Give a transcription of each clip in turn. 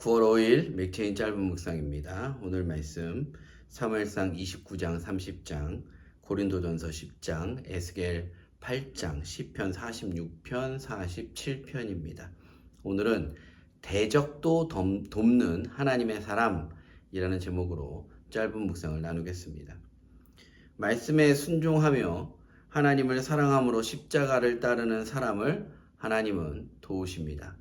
9월 5일 맥체인 짧은 묵상입니다. 오늘 말씀 사무엘상 29장 30장 고린도전서 10장 에스겔 8장 시편 46편 47편입니다. 오늘은 대적도 돕는 하나님의 사람이라는 제목으로 짧은 묵상을 나누겠습니다. 말씀에 순종하며 하나님을 사랑함으로 십자가를 따르는 사람을 하나님은 도우십니다.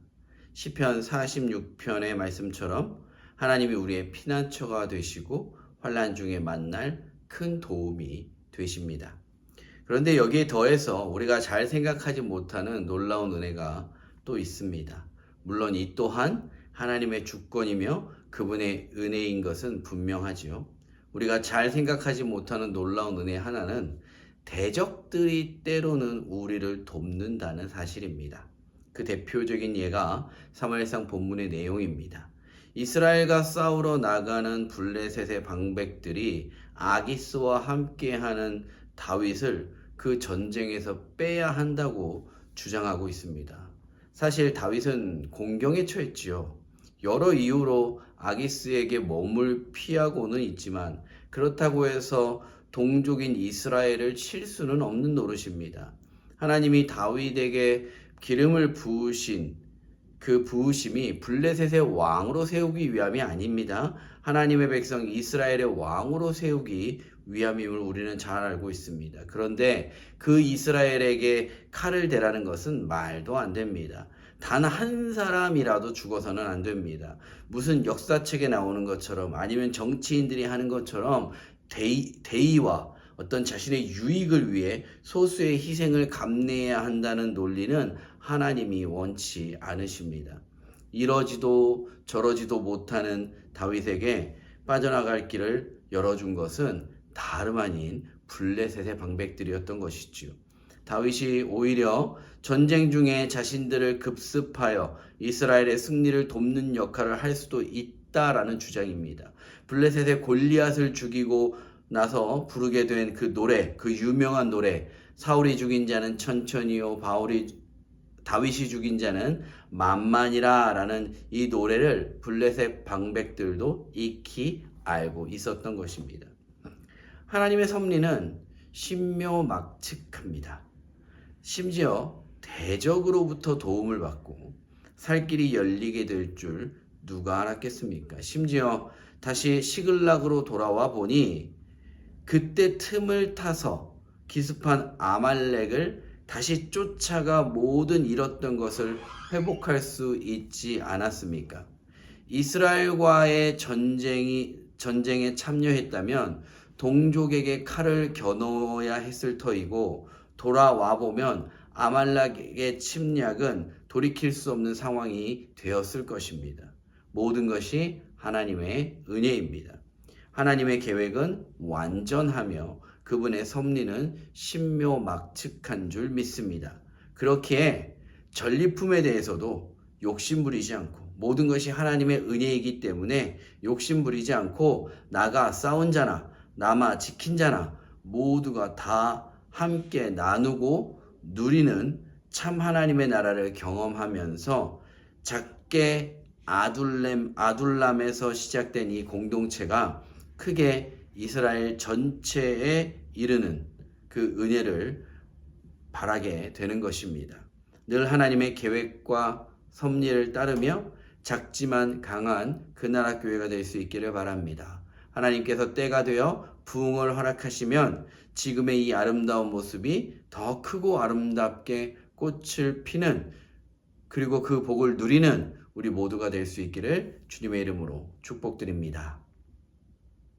시편 46편의 말씀처럼 하나님이 우리의 피난처가 되시고 환난 중에 만날 큰 도움이 되십니다. 그런데 여기에 더해서 우리가 잘 생각하지 못하는 놀라운 은혜가 또 있습니다. 물론 이 또한 하나님의 주권이며 그분의 은혜인 것은 분명하지요. 우리가 잘 생각하지 못하는 놀라운 은혜 하나는 대적들이 때로는 우리를 돕는다는 사실입니다. 그 대표적인 예가 사무엘상 본문의 내용입니다. 이스라엘과 싸우러 나가는 블레셋의 방백들이 아기스와 함께하는 다윗을 그 전쟁에서 빼야 한다고 주장하고 있습니다. 사실 다윗은 공경에 처했지요. 여러 이유로 아기스에게 몸을 피하고는 있지만 그렇다고 해서 동족인 이스라엘을 칠 수는 없는 노릇입니다. 하나님이 다윗에게 기름을 부으신 그 부으심이 블레셋의 왕으로 세우기 위함이 아닙니다. 하나님의 백성 이스라엘의 왕으로 세우기 위함임을 우리는 잘 알고 있습니다. 그런데 그 이스라엘에게 칼을 대라는 것은 말도 안 됩니다. 단 한 사람이라도 죽어서는 안 됩니다. 무슨 역사책에 나오는 것처럼 아니면 정치인들이 하는 것처럼 대의와 어떤 자신의 유익을 위해 소수의 희생을 감내해야 한다는 논리는 하나님이 원치 않으십니다. 이러지도 저러지도 못하는 다윗에게 빠져나갈 길을 열어준 것은 다름 아닌 블레셋의 방백들이었던 것이지요. 다윗이 오히려 전쟁 중에 자신들을 급습하여 이스라엘의 승리를 돕는 역할을 할 수도 있다라는 주장입니다. 블레셋의 골리앗을 죽이고 나서 부르게 된 그 노래, 그 유명한 노래, 사울이 죽인 자는 천천히요 다윗이 죽인 자는 만만이라 라는 이 노래를 블레셋 방백들도 익히 알고 있었던 것입니다. 하나님의 섭리는 신묘막측합니다. 심지어 대적으로부터 도움을 받고 살 길이 열리게 될 줄 누가 알았겠습니까? 심지어 다시 시글락으로 돌아와 보니 그때 틈을 타서 기습한 아말렉을 다시 쫓아가 모든 잃었던 것을 회복할 수 있지 않았습니까? 이스라엘과의 전쟁에 참여했다면 동족에게 칼을 겨누어야 했을 터이고 돌아와 보면 아말렉의 침략은 돌이킬 수 없는 상황이 되었을 것입니다. 모든 것이 하나님의 은혜입니다. 하나님의 계획은 완전하며 그분의 섭리는 신묘막측한 줄 믿습니다. 그렇기에 전리품에 대해서도 욕심부리지 않고 모든 것이 하나님의 은혜이기 때문에 욕심부리지 않고 나가 싸운 자나 남아 지킨 자나 모두가 다 함께 나누고 누리는 참 하나님의 나라를 경험하면서 작게 아둘람에서 시작된 이 공동체가 크게 이스라엘 전체에 이르는 그 은혜를 바라게 되는 것입니다. 늘 하나님의 계획과 섭리를 따르며 작지만 강한 그 나라 교회가 될 수 있기를 바랍니다. 하나님께서 때가 되어 부흥을 허락하시면 지금의 이 아름다운 모습이 더 크고 아름답게 꽃을 피는 그리고 그 복을 누리는 우리 모두가 될 수 있기를 주님의 이름으로 축복드립니다.